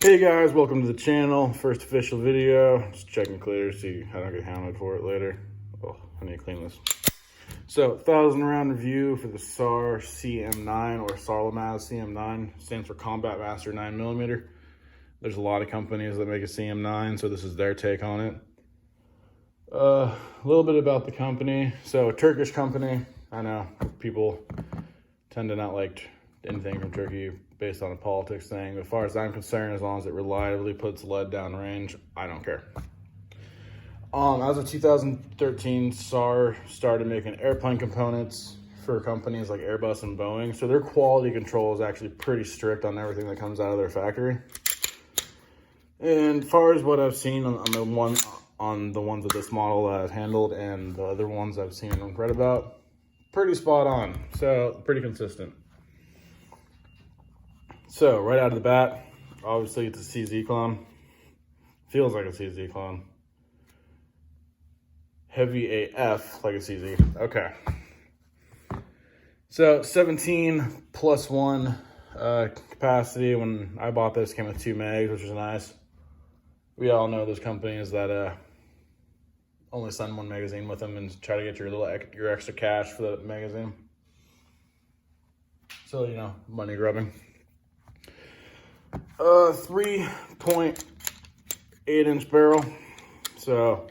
Hey guys, welcome to the channel. First official video. Just checking clear, see I don't get hounded for it later. Oh, I need to clean this. So, 1,000 round review for the SAR CM9 or SARLMAS CM9. Stands for Combat Master 9mm. There's a lot of companies that make a CM9, so this is their take on it. A little bit about the company. So, a Turkish company. I know people tend to not like anything from Turkey based on a politics thing. As far as I'm concerned, as long as it reliably puts lead down range, I don't care. As of 2013, SAR started making airplane components for companies like Airbus and Boeing. So their quality control is actually pretty strict on everything that comes out of their factory. And as far as what I've seen on the ones of this model that I've handled and the other ones I've seen and read about, pretty spot on. So pretty consistent. So right out of the bat, obviously it's a CZ clone. Feels like a CZ clone. Heavy AF like a CZ. Okay. So 17 plus 1 capacity. When I bought this, came with 2 megs, which is nice. We all know those companies that only send 1 magazine with them and try to get your extra cash for the magazine. So, you know, money grubbing. 3.8 inch barrel. So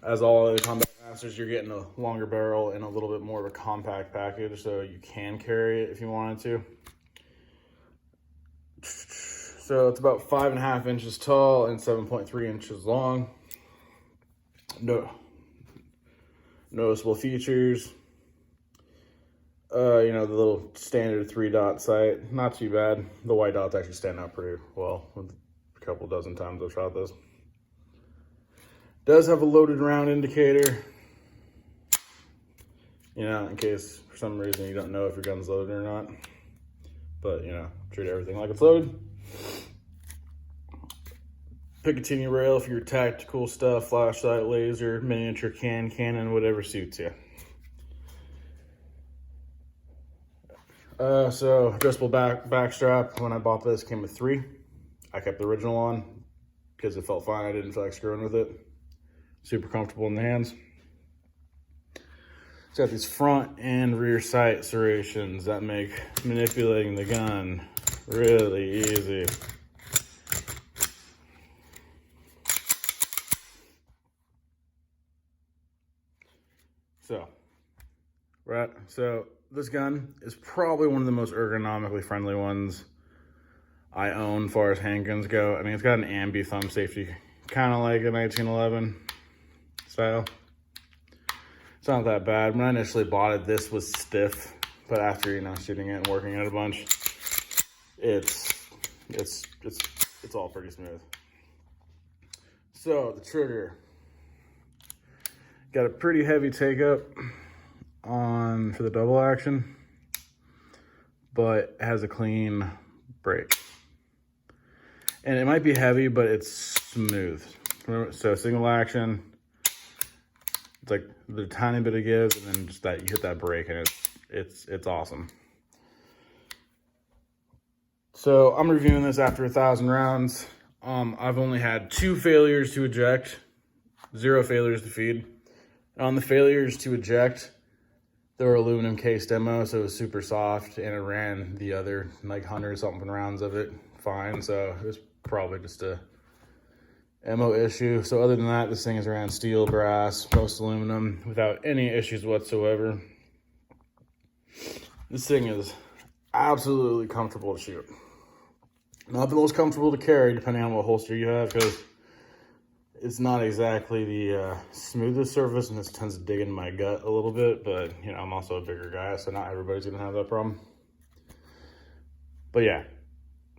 as all the Combat Masters, you're getting a longer barrel and a little bit more of a compact package, so you can carry it if you wanted to. So it's about 5.5 inches tall and 7.3 inches long. Noticeable features. You know, the little standard 3-dot sight, not too bad. The white dots actually stand out pretty well with a couple dozen times I've shot this. Does have a loaded round indicator, you know, in case for some reason you don't know if your gun's loaded or not. But, you know, treat everything like it's loaded. Picatinny rail for your tactical stuff, flashlight, laser, miniature cannon, whatever suits you. So adjustable back strap. When I bought this, came with 3. I kept the original on because it felt fine. I didn't feel like screwing with it. Super comfortable in the hands. It's got these front and rear sight serrations that make manipulating the gun really easy. So this gun is probably one of the most ergonomically friendly ones I own as far as handguns go. I mean, it's got an ambi thumb safety, kind of like a 1911 style. It's not that bad. When I initially bought it, this was stiff, but after, you know, shooting it and working it a bunch, it's all pretty smooth. So the trigger, got a pretty heavy take up on for the double action, but it has a clean break. And it might be heavy, but it's smooth. So single action, it's like the tiny bit of give, and then just that you hit that brake, and it's awesome. So I'm reviewing this after 1,000 rounds. I've only had 2 failures to eject, 0 failures to feed. On the failures to eject, they were aluminum case demo, so it was super soft, and it ran the other like 100 something rounds of it fine. So it was probably just a ammo issue. So other than that, this thing is ran steel, brass, most aluminum without any issues whatsoever. This thing is absolutely comfortable to shoot. Not the most comfortable to carry, depending on what holster you have, because it's not exactly the smoothest surface, and this tends to dig in my gut a little bit, but, you know, I'm also a bigger guy, so not everybody's gonna have that problem. But yeah,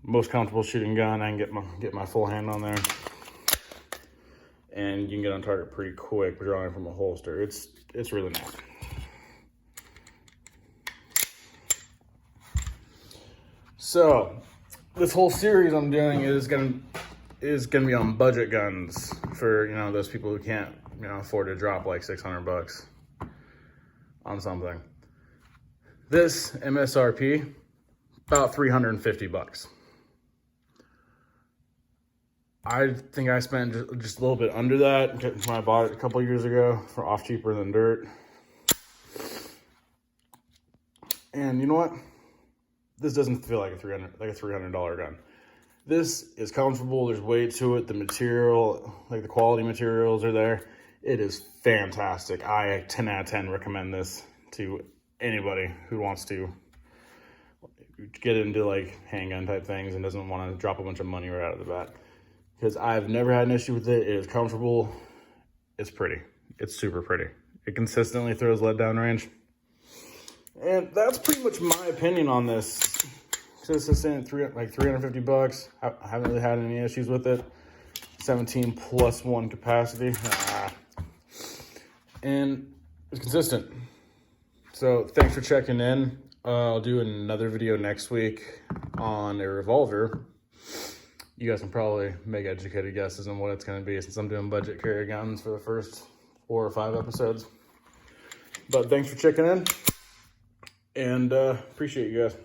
most comfortable shooting gun. I can get my full hand on there, and you can get on target pretty quick drawing from a holster. It's really nice. So this whole series I'm doing is gonna be on budget guns for, you know, those people who can't, you know, afford to drop like 600 bucks on something. This MSRP, about 350 bucks. I think I spent just a little bit under that when I bought it a couple years ago for off cheaper than dirt. And you know what? This doesn't feel like a $300 gun. This is comfortable. There's weight to it. The material, like the quality materials are there. It is fantastic. I 10 out of 10 recommend this to anybody who wants to get into like handgun type things and doesn't want to drop a bunch of money right out of the bat. Because I've never had an issue with it. It is comfortable. It's pretty. It's super pretty. It consistently throws lead down range. And that's pretty much my opinion on this. This is saying like $350. I haven't really had any issues with it. 17+1 capacity. And it's consistent. So thanks for checking in. I'll do another video next week on a revolver. You guys can probably make educated guesses on what it's going to be since I'm doing budget carry guns for the first 4 or 5 episodes. But thanks for checking in, and appreciate you guys.